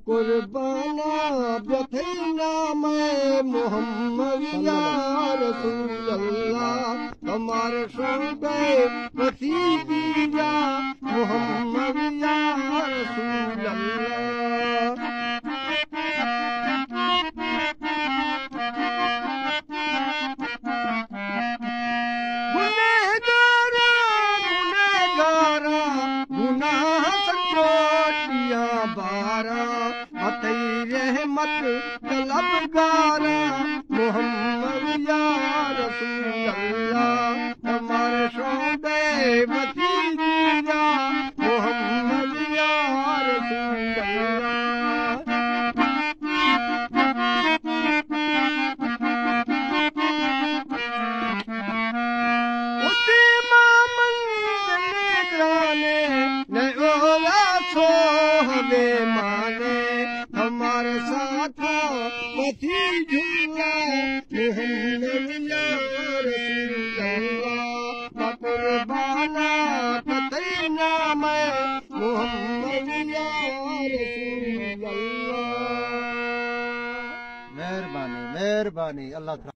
कुर्बाना बथना मैं मोहम्मद या रसूल अल्लाह हमारे शौक़े वसीला मोहम्मद या रसूल अल्लाह रहमत तलबगारा मोहम्मद या रसूल अल्लाह हमारे शौक़े वसीला मोहम्मद या रसूल अल्लाह उसी मामन निगराने न ओला सोहबे माने हमारे साथ मथी झूला मोहम्मद या रसूल अल्लाह कुर्बाना कतईना मैं मोहम्मद या रसूल अल्लाह। मेहरबानी मेहरबानी अल्लाह।